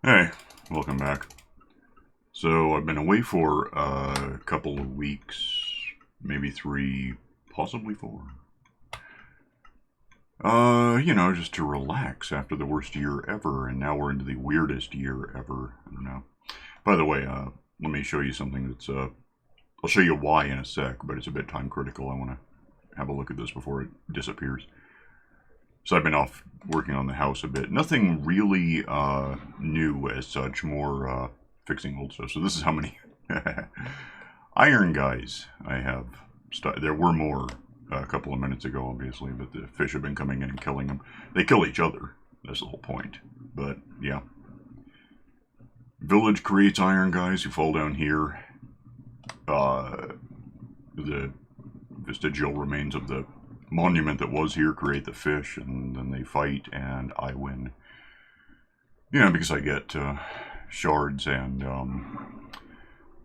Hey, welcome back. So I've been away for a couple of weeks, maybe 3, possibly 4. Just to relax after the worst year ever, and now we're into the weirdest year ever. I don't know. By the way, let me show you something that's, I'll show you why in a sec, but it's a bit time critical. I want to have a look at this before it disappears. So I've been off working on the house a bit. Nothing really new as such, more fixing old stuff. So this is how many iron guys I have. There were more a couple of minutes ago, obviously, but the fish have been coming in and killing them. They kill each other. That's the whole point. But yeah. Village creates iron guys who fall down here. The vestigial remains of the monument that was here create the fish, and then they fight, and I win. Yeah, because I get shards and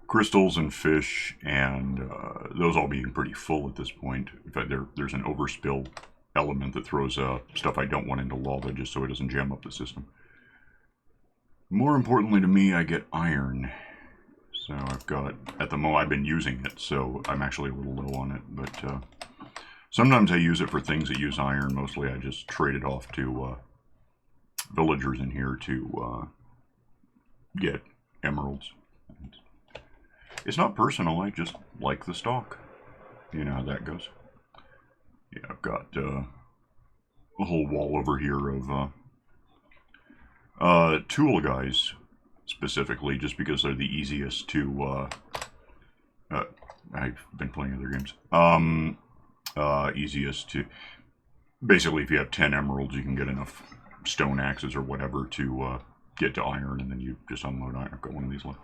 crystals and fish, and those all being pretty full at this point. In fact, there's an overspill element that throws stuff I don't want into lava just so it doesn't jam up the system. More importantly to me, I get iron. So I've got, at the moment, I've been using it, so I'm actually a little low on it, but sometimes I use it for things that use iron. Mostly I just trade it off to villagers in here to get emeralds. It's not personal, I just like the stock. You know how that goes. Yeah, I've got a whole wall over here of tool guys, specifically, just because they're the easiest to... I've been playing other games. Easiest to... Basically, if you have 10 emeralds, you can get enough stone axes or whatever to get to iron, and then you just unload iron. I've got one of these left.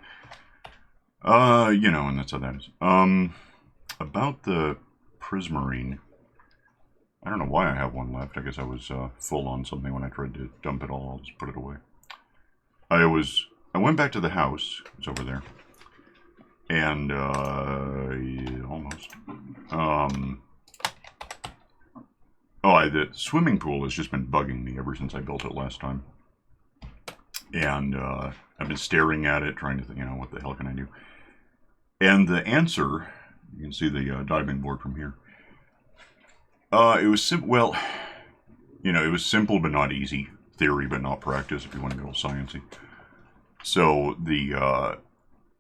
And that's how that is. About the prismarine, I don't know why I have one left. I guess I was full on something when I tried to dump it all. I'll just put it away. I went back to the house. It's over there. And, yeah, almost. The swimming pool has just been bugging me ever since I built it last time. And I've been staring at it, trying to think, what the hell can I do? And the answer, you can see the diving board from here. It was simple. Well, it was simple but not easy. Theory but not practice, if you want to get all sciencey. So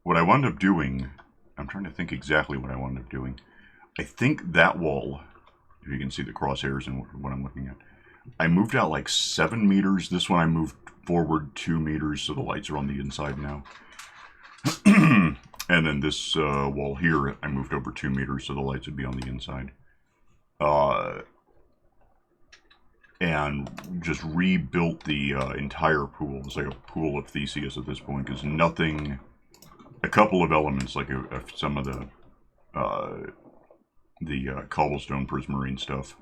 what I wound up doing, I'm trying to think exactly what I wound up doing. I think that wall, if you can see the crosshairs and what I'm looking at, I moved out like 7 meters. This one I moved forward 2 meters, so the lights are on the inside now. And then this wall here, I moved over 2 meters, so the lights would be on the inside. And just rebuilt the entire pool. It's like a pool of Theseus at this point, because nothing... A couple of elements, like some of the cobblestone prismarine stuff.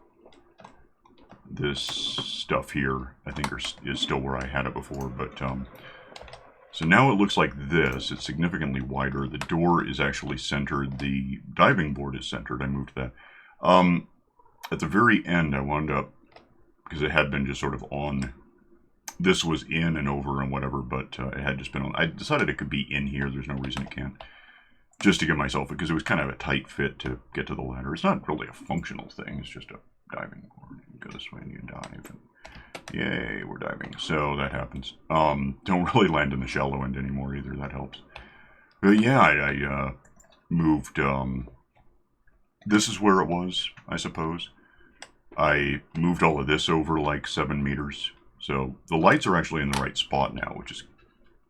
This stuff here, I think, is still where I had it before, but... So now it looks like this. It's significantly wider. The door is actually centered. The diving board is centered. I moved that. At the very end, I wound up, because it had been just sort of on, this was in and over and whatever, but it had just been on. I decided it could be in here. There's no reason it can't. Just to give myself, because it was kind of a tight fit to get to the ladder. It's not really a functional thing. It's just a diving board. You go this way and you dive. And yay, we're diving. So that happens. Don't really land in the shallow end anymore either. That helps. But yeah, I moved. This is where it was, I suppose. I moved all of this over like 7 meters. So the lights are actually in the right spot now, which is...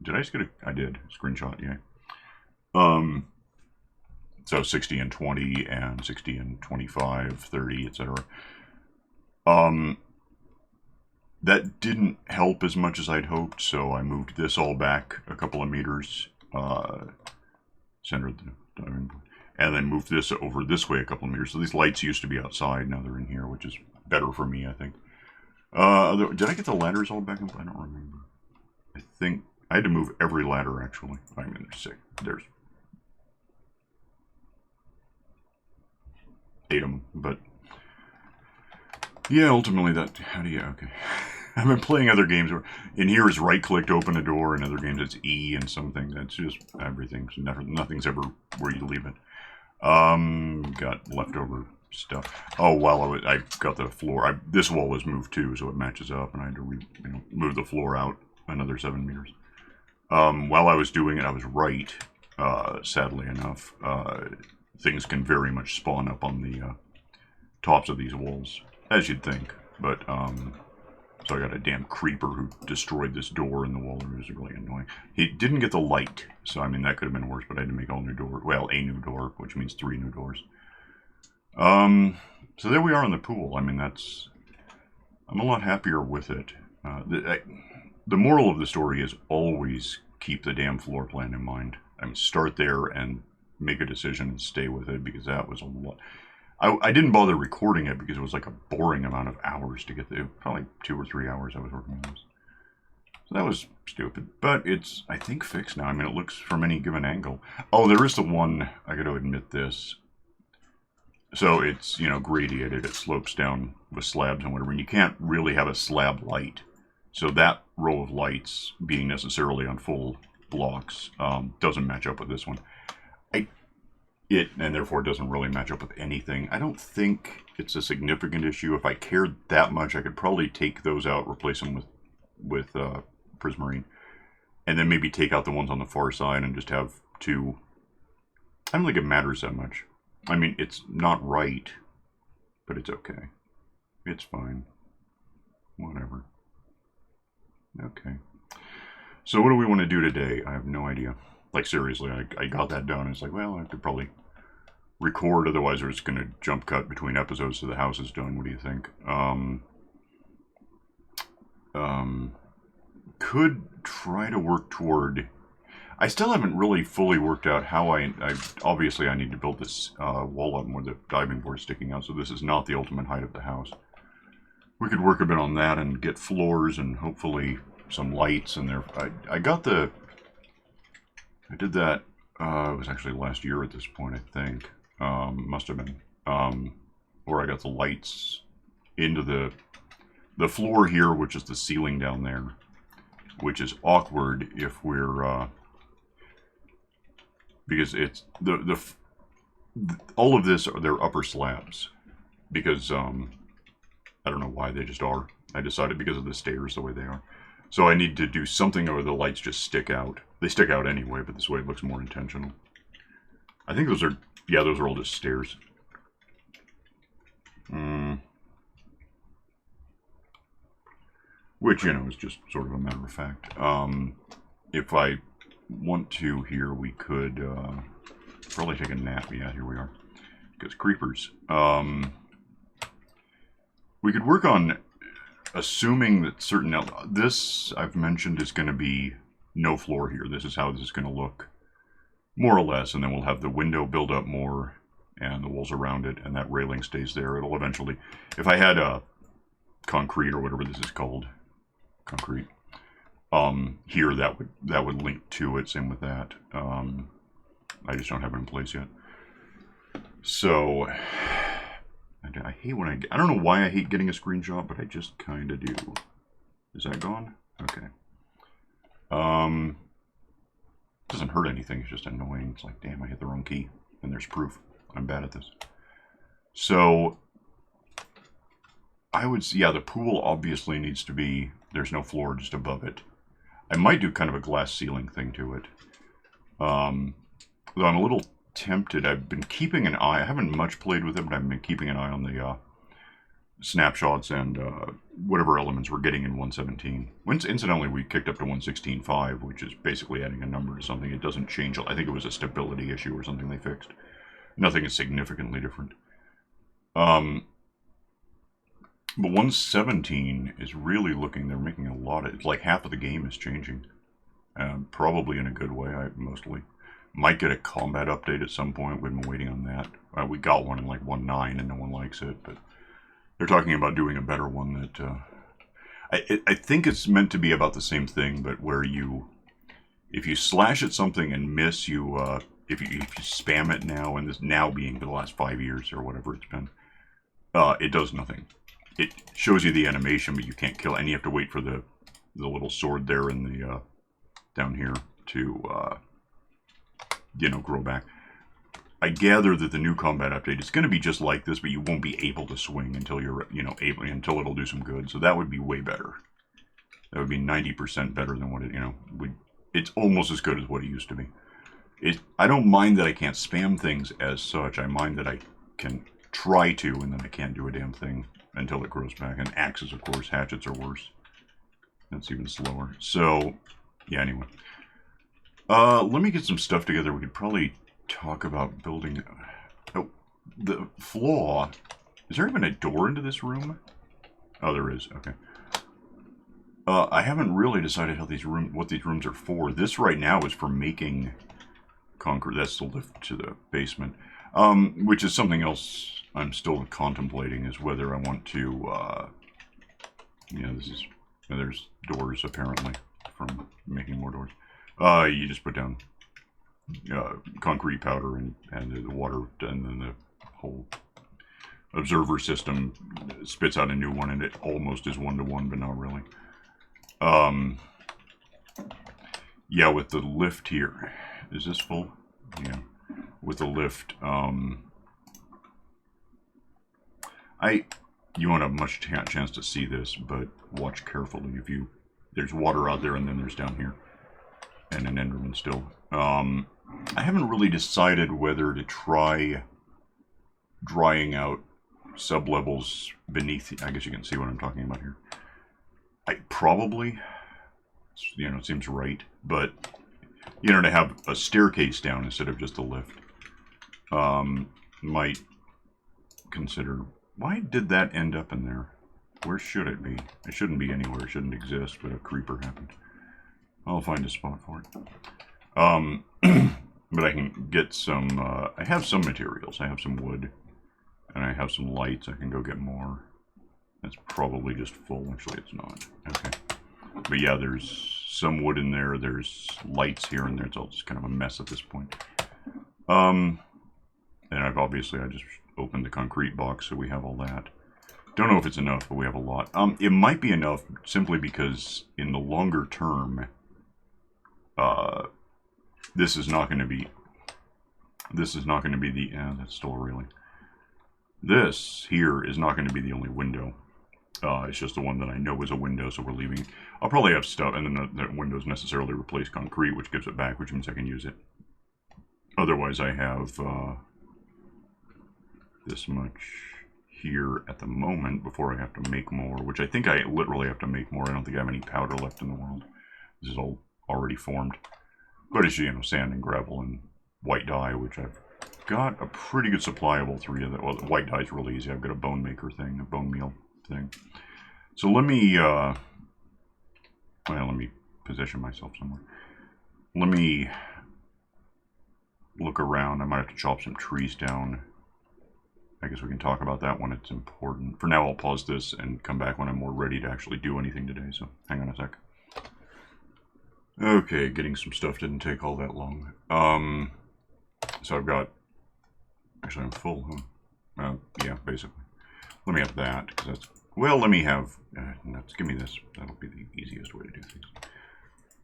Did I just get a... I did. Screenshot, yeah. So 60 and 20 and 60 and 25, 30, etc. That didn't help as much as I'd hoped, so I moved this all back a couple of meters, centered the diving board, and then moved this over this way a couple of meters. So these lights used to be outside, now they're in here, which is better for me, I think. Did I get the ladders all back up? I don't remember. I think I had to move every ladder, actually. I mean, there's 6. There's 8 of them, but... Yeah, ultimately that... How do you... Okay. I've been playing other games where in here is right-click to open a door, in other games it's E and something. That's just everything. So nothing's ever where you leave it. Got leftover stuff. Oh, while I got the floor. This wall was moved too, so it matches up, and I had to move the floor out another 7 meters. While I was doing it, I was right. Sadly enough, things can very much spawn up on the tops of these walls, as you'd think. But so I got a damn creeper who destroyed this door in the wall. It was really annoying. He didn't get the light, so I mean that could have been worse. But I had to make all new doors. Well, a new door, which means 3 new doors. So there we are in the pool. I mean I'm a lot happier with it. The moral of the story is always keep the damn floor plan in mind. I mean, start there and make a decision and stay with it, because that was a lot. I didn't bother recording it because it was like a boring amount of hours to get there. Probably 2 or 3 hours I was working on this. So that was stupid. But it's, I think, fixed now. I mean, it looks from any given angle. Oh, there is the one, I got to admit this. So it's, gradiated. It slopes down with slabs and whatever. And you can't really have a slab light. So that row of lights, being necessarily on full blocks, doesn't match up with this one. And therefore doesn't really match up with anything. I don't think it's a significant issue. If I cared that much, I could probably take those out, replace them with Prismarine, and then maybe take out the ones on the far side and just have 2. I don't think it matters that much. I mean, it's not right, but it's okay. It's fine. Whatever. Okay. So what do we want to do today? I have no idea. Like, seriously, I got that done. It's like, well, I could probably record, otherwise we're just going to jump cut between episodes so the house is done. What do you think? Could try to work toward... I still haven't really fully worked out how obviously I need to build this wall up where the diving board is sticking out, so this is not the ultimate height of the house. We could work a bit on that and get floors and hopefully some lights in there. I did that, it was actually last year at this point, I think. Must have been. Where I got the lights into the floor here, which is the ceiling down there. Which is awkward if we're, because it's, all of this, they're upper slabs. Because, I don't know why, they just are. I decided because of the stairs the way they are. So I need to do something where the lights just stick out. They stick out anyway, but this way it looks more intentional. I think those are, yeah, those are all just stairs. Which, is just sort of a matter of fact. If I want to here, we could probably take a nap. Yeah, here we are. Because creepers. We could work on assuming that certain... This, I've mentioned, is going to be no floor here. This is how this is going to look, more or less. And then we'll have the window build up more, and the walls around it, and that railing stays there. It'll eventually... If I had a concrete, or whatever this is called, concrete, here, that would link to it. Same with that. I just don't have it in place yet. So... I hate when I don't know why I hate getting a screenshot, but I just kind of do. Is that gone? Okay. Doesn't hurt anything. It's just annoying. It's like, damn, I hit the wrong key. And there's proof. I'm bad at this. So, I would, yeah, the pool obviously needs to be, there's no floor just above it. I might do kind of a glass ceiling thing to it. Though I'm a little tempted. I've been keeping an eye. I haven't much played with it, but I've been keeping an eye on the snapshots and whatever elements we're getting in 117. Incidentally, we kicked up to 116.5, which is basically adding a number to something. It doesn't change. I think it was a stability issue or something they fixed. Nothing is significantly different. But 117 is really looking, they're making a lot of, it's like half of the game is changing. Probably in a good way, mostly. Might get a combat update at some point. We've been waiting on that. We got one in like 1.9 and no one likes it, but they're talking about doing a better one that, I think it's meant to be about the same thing, but where if you slash at something and miss, if you spam it now, and this now being for the last 5 years or whatever it's been, it does nothing. it shows you the animation, but you can't kill it, and you have to wait for the little sword there in the down here to you know, grow back. I gather that the new combat update is going to be just like this, but you won't be able to swing until you're, you know, able, until it'll do some good. So that would be way better. That would be 90% better than what it, you know, would. It's almost as good as what it used to be. I don't mind that I can't spam things as such. I mind that I can try to, and then I can't do a damn thing until it grows back. And axes, of course, hatchets are worse. That's even slower. So, yeah, anyway. Let me get some stuff together. We could probably talk about building. Oh, the flaw. Is there even a door into this room? Oh, there is. Okay. I haven't really decided how what these rooms are for. This right now is for making concrete. That's the lift to the basement. Which is something else I'm still contemplating, is whether I want to, you know, there's doors apparently from making more doors. You just put down concrete powder and the water, and then the whole observer system spits out a new one, and it almost is one-to-one, but not really. Yeah, with the lift here. Is this full? Yeah. With the lift, you won't have much chance to see this, but watch carefully. There's water out there, and then there's down here. And an Enderman still. I haven't really decided whether to try drying out sublevels beneath. I guess you can see what I'm talking about here. Probably, you know, it seems right, but you know, to have a staircase down instead of just a lift, might consider. Why did that end up in there? Where should it be? It shouldn't be anywhere. It shouldn't exist, but a creeper happened. I'll find a spot for it. But I can get some, I have some materials. I have some wood, and I have some lights. I can go get more. That's probably just full. Actually, it's not. Okay. But yeah, there's some wood in there. There's lights here and there. It's all just kind of a mess at this point. And I just opened the concrete box, so we have all that. Don't know if it's enough, but we have a lot. It might be enough simply because in the longer term, this is not going to be the, that's still a railing. This here is not going to be the only window. It's just the one that I know is a window, so we're leaving. I'll probably have stuff, and then the windows necessarily replace concrete, which gives it back, which means I can use it. Otherwise, I have this much here at the moment before I have to make more, which I think I literally have to make more. I don't think I have any powder left in the world. This is all already formed. But it's, you know, sand and gravel and white dye, which I've got a pretty good supply of all three of them. Well, the white dye is really easy. I've got a bone maker thing, a bone meal thing. So let me, well, let me position myself somewhere. Let me look around. I might have to chop some trees down. I guess we can talk about that when it's important. For now, I'll pause this and come back when I'm more ready to actually do anything today, so hang on a sec. Okay, getting some stuff didn't take all that long. So I've got, actually I'm full, huh? Yeah, basically. Let me have that, because that's, well, let me have, give me this. That'll be the easiest way to do things.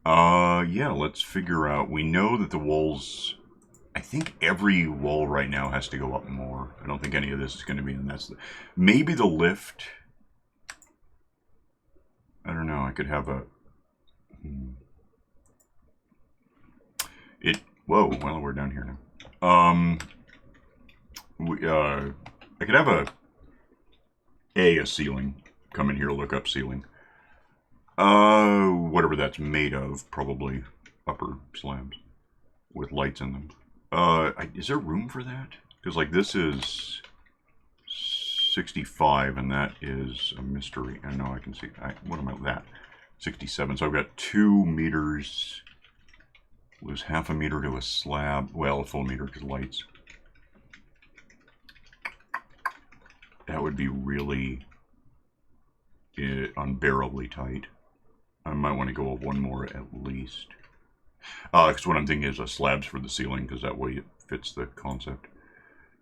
Yeah, let's figure out, we know that the walls, I think every wall right now has to go up more. I don't think any of this is going to be, and that's maybe the lift. I don't know, I could have a, whoa, well, we're down here now. I could have a ceiling, come in here, look up ceiling. Whatever that's made of, probably upper slabs with lights in them. Is there room for that? Because, like, this is 65, and that is a mystery. I know I can see, what am I, that? 67, so I've got 2 meters, lose half a meter to a slab, well, a full meter because lights. That would be really unbearably tight. I might want to go up one more at least. Because what I'm thinking is slabs for the ceiling, because that way it fits the concept.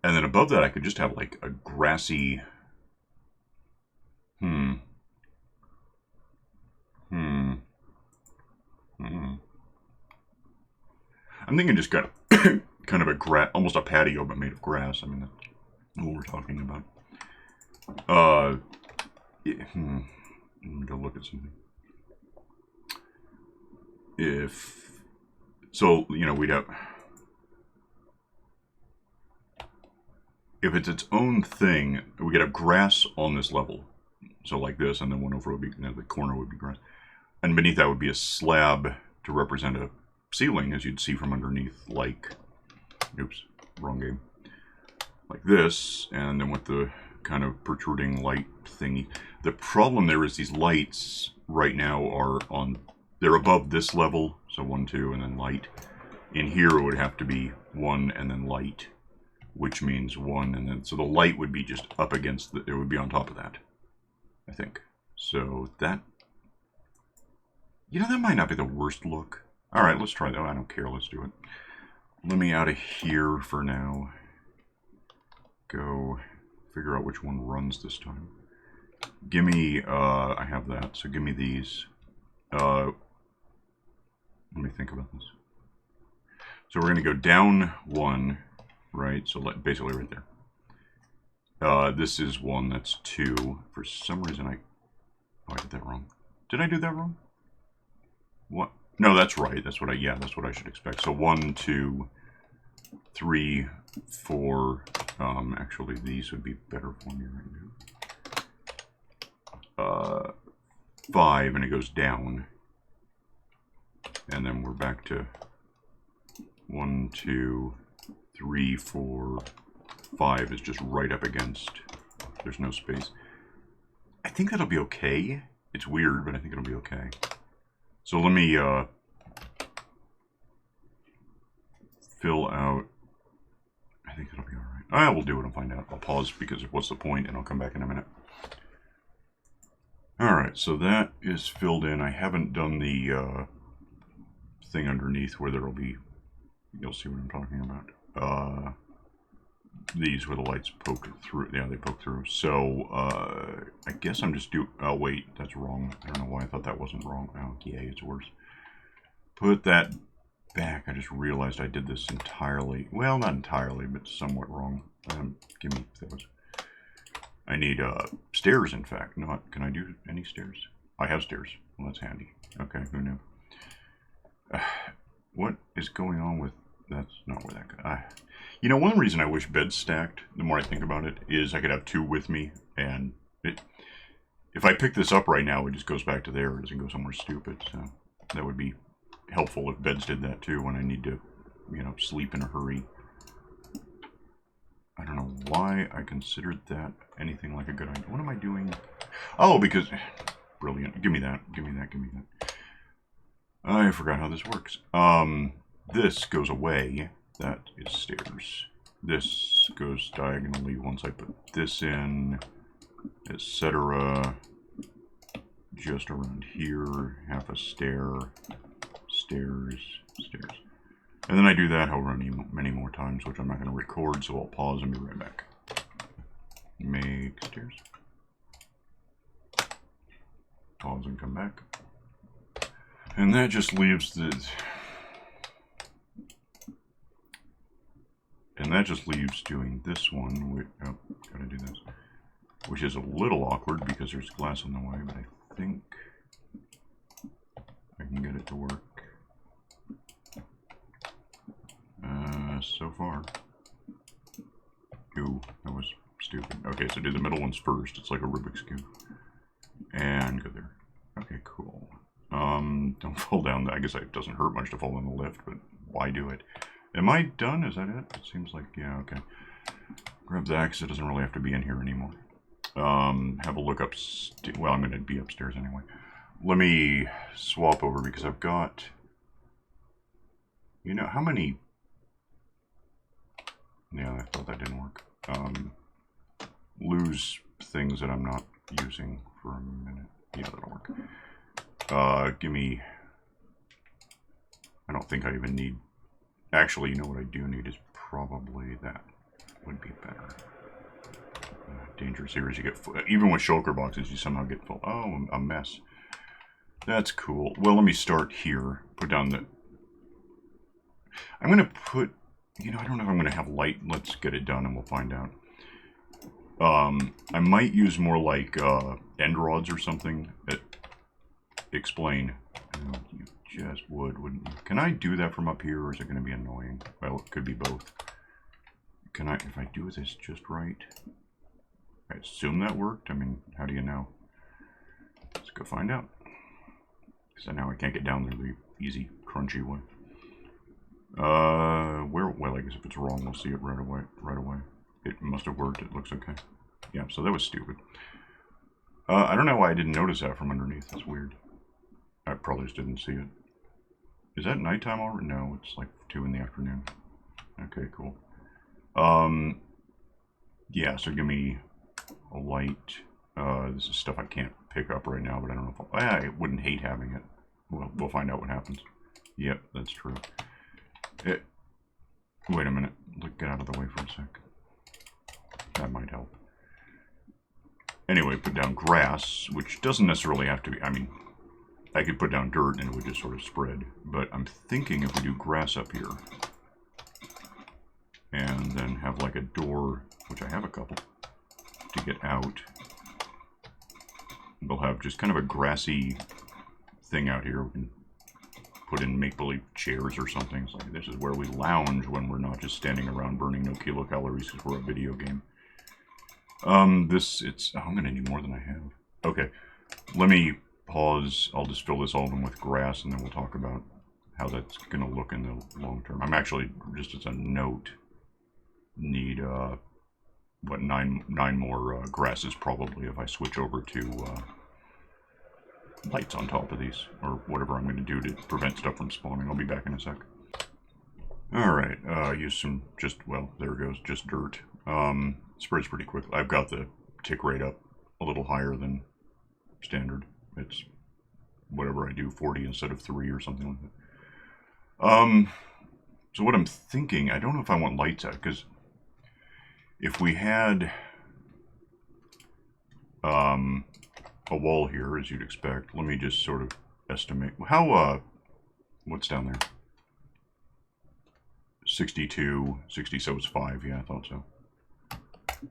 And then above that, I could just have like a grassy Hmm. Hmm. Hmm. I'm thinking just kind of, kind of almost a patio, but made of grass. I mean, that's what we're talking about. Yeah, Let me go look at something. If so, we'd have, if it's its own thing, we could have grass on this level. So like this, and then one over would be, the corner would be grass, and beneath that would be a slab to represent a ceiling, as you'd see from underneath, like, oops, wrong game, like this, and then with the kind of protruding light thingy. The problem there is these lights right now are on, they're above this level, so 1, 2, and then light. In here it would have to be 1 and then light, which means 1 and then, so the light would be just up against, it would be on top of that, I think. So that, that might not be the worst look. Alright, let's try that. I don't care, let's do it. Let me out of here for now. Go figure out which one runs this time. Gimme, I have that, so give me these. Let me think about this. So we're going to go down 1, right? So basically right there. This is 1, that's 2. For some reason I did that wrong. Did I do that wrong? What? No, that's right. That's what I should expect. So 1, 2, 3, 4. Actually, these would be better for me right now. 5, and it goes down. And then we're back to 1, 2, 3, 4, 5 is just right up against. There's no space. I think that'll be okay. It's weird, but I think it'll be okay. So let me fill out. I think it'll be alright. I will do it and find out. I'll pause because what's the point, and I'll come back in a minute. Alright, so that is filled in. I haven't done the thing underneath where there'll be, you'll see what I'm talking about. These where the lights poke through. Yeah, they poke through. So, I guess I'm just oh, wait, that's wrong. I don't know why I thought that wasn't wrong. Oh, yay, it's worse. Put that back. I just realized I did this entirely. Well, not entirely, but somewhat wrong. Give me those. I need stairs, in fact. Not. Can I do any stairs? I have stairs. Well, that's handy. Okay, who knew? What is going on with... That's not where that goes. You know, one reason I wish beds stacked, the more I think about it, is I could have 2 with me, and if I pick this up right now, it just goes back to there. It doesn't go somewhere stupid, so that would be helpful if beds did that too when I need to, sleep in a hurry. I don't know why I considered that anything like a good idea. What am I doing? Oh, because... Brilliant. Give me that. Give me that. Give me that. I forgot how this works. This goes away. That is stairs. This goes diagonally once I put this in, etc. Just around here, half a stair, stairs, stairs. And then I do that however many more times, which I'm not going to record, so I'll pause and be right back. Make stairs. Pause and come back. And that just leaves the... And that just leaves doing this one. Oh, gotta do this. Which is a little awkward because there's glass in the way, but I think I can get it to work. So far. Ooh, that was stupid. Okay, so do the middle ones first. It's like a Rubik's Cube. And go there. Okay, cool. Don't fall down. I guess it doesn't hurt much to fall in the lift, but why do it? Am I done? Is that it? It seems like, yeah, okay. Grab that because it doesn't really have to be in here anymore. Have a look up. Well, I'm going to be upstairs anyway. Let me swap over because I've got... how many... Yeah, I thought that didn't work. Lose things that I'm not using for a minute. Yeah, that'll work. Give me... I don't think I even need... Actually, you know what I do need is probably that would be better. Dangerous areas you get full. Even with shulker boxes, you somehow get full. Oh, a mess. That's cool. Well, let me start here. Put down the... I'm going to put... You know, I don't know if I'm going to have light. Let's get it done and we'll find out. I might use more like end rods or something that explain. Oh, you just would, wouldn't you? Can I do that from up here, or is it going to be annoying? Well, it could be both. Can I, if I do this just right? I assume that worked. I mean, how do you know? Let's go find out. So now I can't get down there the easy, crunchy way. Well, I guess if it's wrong, we'll see it right away. It must have worked. It looks okay. Yeah, so that was stupid. I don't know why I didn't notice that from underneath. That's weird. I probably just didn't see it. Is that nighttime already? No, it's like 2 in the afternoon. Okay, cool. Yeah, so give me a light. This is stuff I can't pick up right now, but I don't know if I wouldn't hate having it. Well, we'll find out what happens. Yep, that's true. Wait a minute. Get out of the way for a sec. That might help. Anyway, put down grass, which doesn't necessarily have to be... I mean, I could put down dirt and it would just sort of spread. But I'm thinking if we do grass up here, and then have like a door, which I have a couple, to get out, we'll have just kind of a grassy thing out here. We can put in make-believe chairs or something. It's like, this is where we lounge when we're not just standing around burning no kilocalories because we're a video game. I'm gonna need more than I have. Okay, let me pause. I'll just fill this all in with grass, and then we'll talk about how that's gonna look in the long term. I'm actually, just as a note, need what, nine more grasses probably if I switch over to lights on top of these, or whatever I'm going to do to prevent stuff from spawning. I'll be back in a sec. Alright, use some, well, there it goes, just dirt. Spreads pretty quickly. I've got the tick rate up a little higher than standard. It's whatever I do, 40 instead of 3 or something like that. So what I'm thinking, I don't know if I want lights out, because if we had a wall here, as you'd expect, let me just sort of estimate. How, what's down there? 62, 60, so it's 5, yeah, I thought so.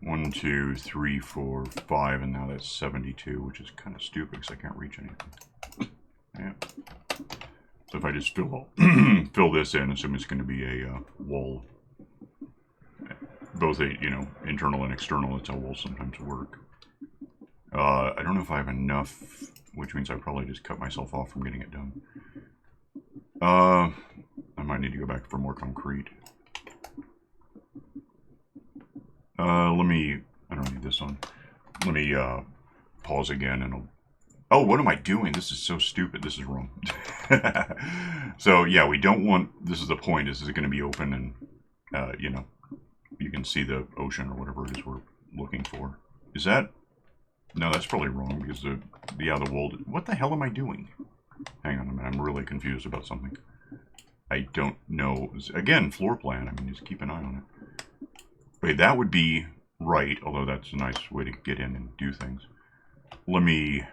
1, 2, 3, 4, 5, and now that's 72, which is kind of stupid because I can't reach anything. Yeah. So if I just fill this in, assuming it's going to be a wall, both a, you know, internal and external, that's how walls sometimes work. I don't know if I have enough, which means I probably just cut myself off from getting it done. I might need to go back for more concrete. I don't need this on. Let me, pause again and I'll... Oh, what am I doing? This is so stupid. This is wrong. So, yeah, we don't want... This is the point. This is going to be open and, you know, you can see the ocean or whatever it is we're looking for. Is that... No, that's probably wrong because the wall... What the hell am I doing? Hang on a minute. I'm really confused about something. I don't know. Again, floor plan. I mean, just keep an eye on it. Wait, that would be right, although that's a nice way to get in and do things. Let me...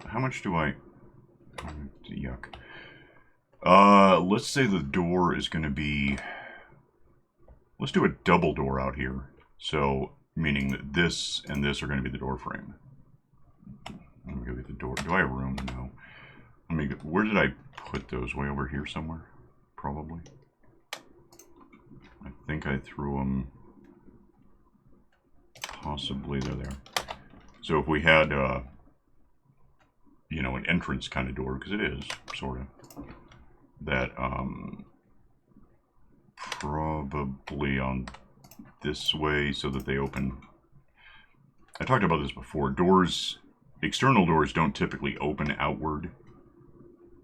How much do I... Yuck. Let's say the door is going to be... Let's do a double door out here. So, meaning that this and this are going to be the door frame. Let me go get the door. Do I have room? No. Let me go... Where did I put those? Way over here somewhere? Probably. I think I threw them... Possibly they're there. So if we had, you know, an entrance kind of door, because it is, sort of, that, probably on this way so that they open. I talked about this before. Doors, external doors don't typically open outward,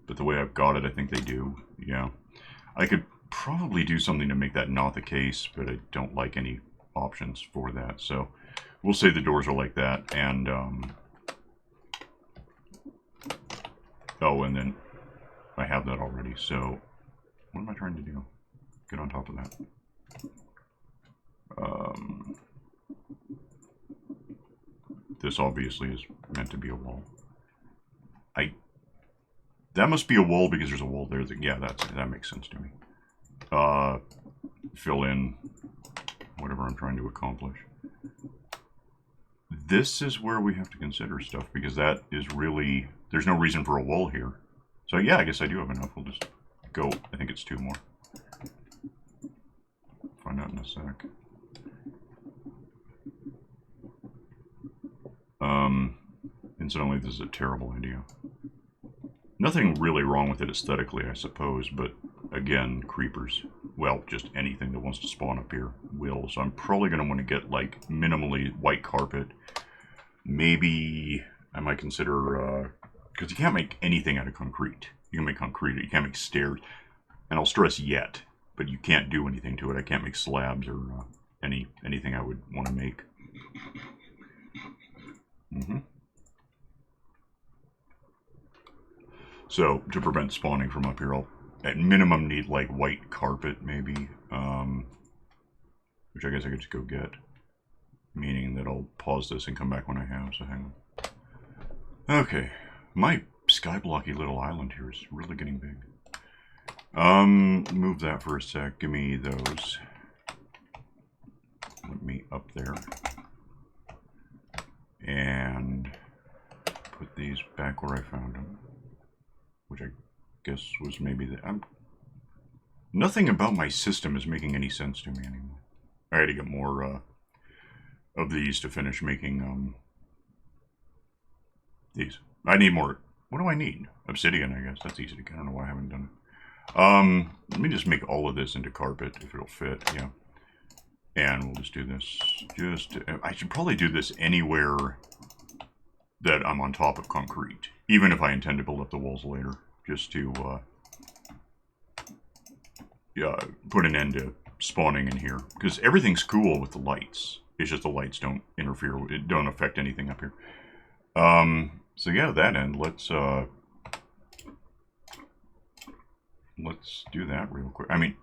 but the way I've got it, I think they do. Yeah. I could probably do something to make that not the case, but I don't like any options for that. So we'll say the doors are like that, and oh, and then I have that already. So what am I trying to do? Get on top of that. this obviously is meant to be a wall. That must be a wall because there's a wall there. Yeah, that makes sense to me. Fill in whatever I'm trying to accomplish. This is where we have to consider stuff, because that is really... There's no reason for a wall here. So yeah, I guess I do have enough. We'll just go. I think it's 2 more. Find out in a sec. Incidentally, this is a terrible idea. Nothing really wrong with it aesthetically, I suppose, but again, creepers. Well, just anything that wants to spawn up here will. So I'm probably going to want to get, like, minimally white carpet. Maybe I might consider, because you can't make anything out of concrete. You can make concrete, you can't make stairs. And I'll stress yet, but you can't do anything to it. I can't make slabs or anything I would want to make. So, to prevent spawning from up here, I'll at minimum need, like, white carpet, maybe. Which I guess I could just go get. Meaning that I'll pause this and come back when I have, so hang on. Okay. My skyblocky little island here is really getting big. Move that for a sec. Give me those. Let me up there. And put these back where I found them. Which I guess was maybe the... Nothing about my system is making any sense to me anymore. I had to get more of these to finish making these. I need more... What do I need? Obsidian, I guess. That's easy to get. I don't know why I haven't done it. Let me just make all of this into carpet, if it'll fit, yeah. And we'll just do this. I should probably do this anywhere that I'm on top of concrete. Even if I intend to build up the walls later. Just to, put an end to spawning in here. Because everything's cool with the lights. It's just the lights don't interfere, don't affect anything up here. So yeah, that end, let's do that real quick. I mean,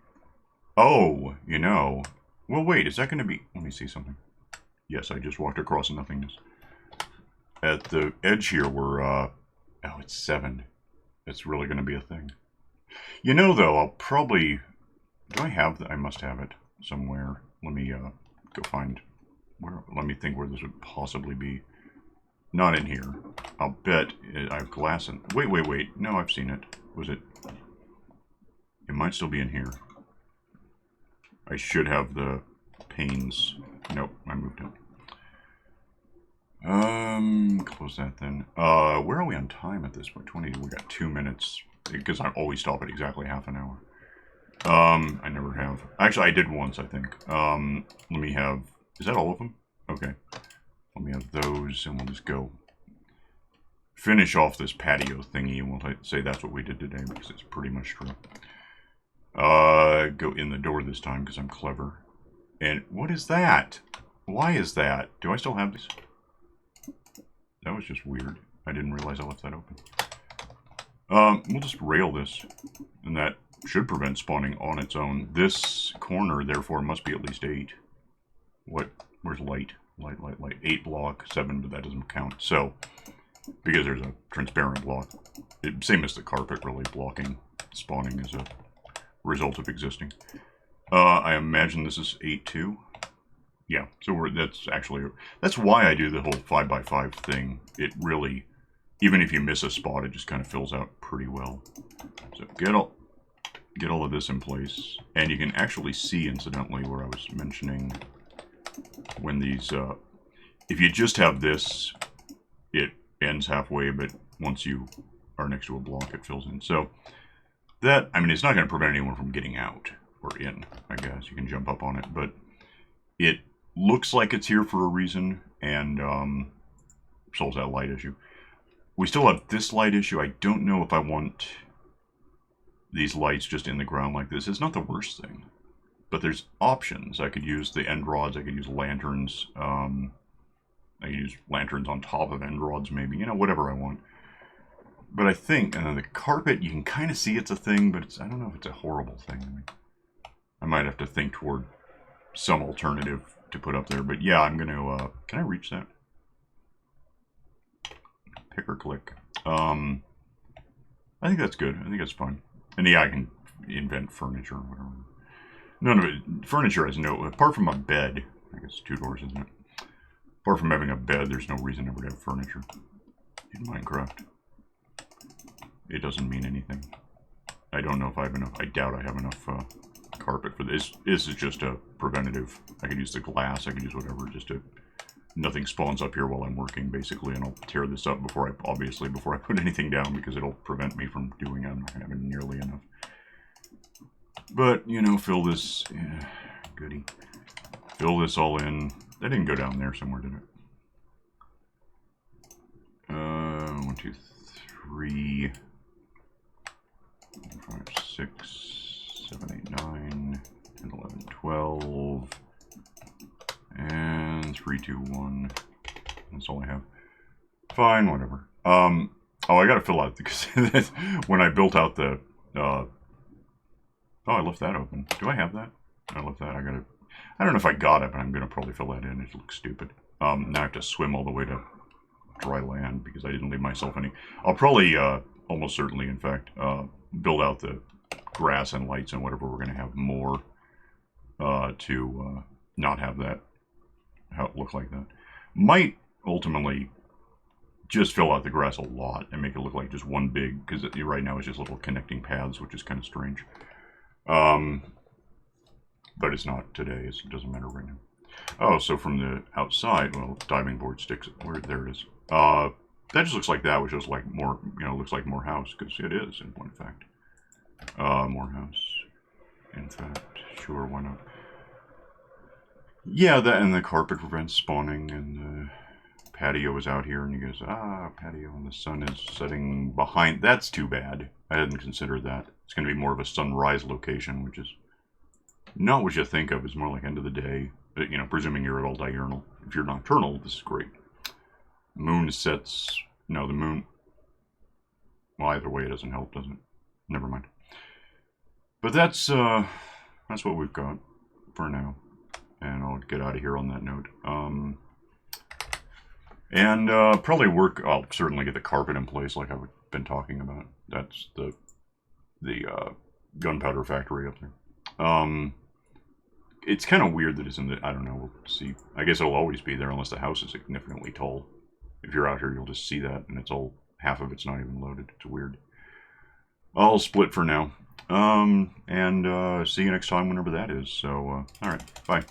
oh, you know, well wait, is that going to be, let me see something. Yes, I just walked across nothingness. At the edge here, we're, oh, it's 7. It's really going to be a thing. You know, though, I'll probably, do I have, I must have it somewhere. Let me, go find, where, let me think where this would possibly be. Not in here. I'll bet I have glass in, wait, no, I've seen it. Was it, it might still be in here. I should have the panes, nope, I moved it. Close that then. Where are we on time at this point? 20, we got 2 minutes, because I always stop at exactly half an hour. I never have. Actually, I did once, I think. Let me have, is that all of them? Okay. Let me have those, and we'll just go finish off this patio thingy, and we'll say that's what we did today, because it's pretty much true. Go in the door this time, because I'm clever. And what is that? Why is that? Do I still have these? That was just weird. I didn't realize I left that open. We'll just rail this, and that should prevent spawning on its own. This corner, therefore, must be at least 8. What? Where's light? Light. 8 block, 7, but that doesn't count. So, because there's a transparent block. Same as the carpet, really, blocking spawning is a result of existing. I imagine this is 8 too. Yeah, so that's why I do the whole 5x5 thing. It really, even if you miss a spot, it just kind of fills out pretty well. So get all of this in place, and you can actually see, incidentally, where I was mentioning when these, if you just have this, it ends halfway, but once you are next to a block, it fills in. So that, I mean, it's not going to prevent anyone from getting out, or in, I guess. You can jump up on it, but it looks like it's here for a reason, and solves that light issue. We still have this light issue. I don't know if I want these lights just in the ground like this. It's not the worst thing, but there's options. I could use the end rods. I could use lanterns. I could use lanterns on top of end rods, maybe. You know, whatever I want. But I think, and then the carpet, you can kind of see it's a thing, but I don't know if it's a horrible thing. I mean, I might have to think toward some alternative to put up there. But yeah, I'm going to, can I reach that? Pick or click. I think that's good. I think that's fine. And yeah, I can invent furniture or whatever. None of it. Furniture has no... Apart from a bed. I guess 2 doors, isn't it? Apart from having a bed, there's no reason ever to have furniture in Minecraft. It doesn't mean anything. I don't know if I have enough... I doubt I have enough carpet for this. This is just a preventative. I could use the glass. I could use whatever. Just to... Nothing spawns up here while I'm working, basically, and I'll tear this up before I put anything down, because it'll prevent me from doing it. I'm not having nearly enough. But, you know, fill this... Yeah, goody. Fill this all in. That didn't go down there somewhere, did it? 1, 2, 3... 4, 5, 6, 7, 8, 9, 10, 11, 12... And 3, 2, 1. That's all I have. Fine, whatever. Oh, I gotta fill out, because when I built out the, oh, I left that open. Do I have that? I left that. I don't know if I got it, but I'm gonna probably fill that in. It looks stupid. Now I have to swim all the way to dry land, because I didn't leave myself any. I'll probably, almost certainly, in fact, build out the grass and lights and whatever. We're gonna have more, to, not have that. How it look like that. Might ultimately just fill out the grass a lot and make it look like just one big, because right now it's just little connecting paths, which is kind of strange. But it's not today. It doesn't matter right now. Oh, so from the outside, well, diving board sticks. There it is. That just looks like that, which is like more, you know, looks like more house, because it is, in point of fact. More house. In fact, sure, why not? Yeah, that and the carpet prevents spawning, and the patio is out here, and you guys, patio, and the sun is setting behind. That's too bad. I hadn't considered that. It's going to be more of a sunrise location, which is not what you think of. It's more like end of the day. But, you know, presuming you're at all diurnal. If you're nocturnal, this is great. Moon sets. No, the moon. Well, either way, it doesn't help, does it? Never mind. But that's what we've got for now. And I'll get out of here on that note. Probably work. I'll certainly get the carpet in place, like I've been talking about. That's the gunpowder factory up there. It's kind of weird that it's in the. I don't know. We'll see. I guess it'll always be there unless the house is significantly tall. If you're out here, you'll just see that, and it's all half of it's not even loaded. It's weird. I'll split for now. See you next time, whenever that is. So, all right, bye.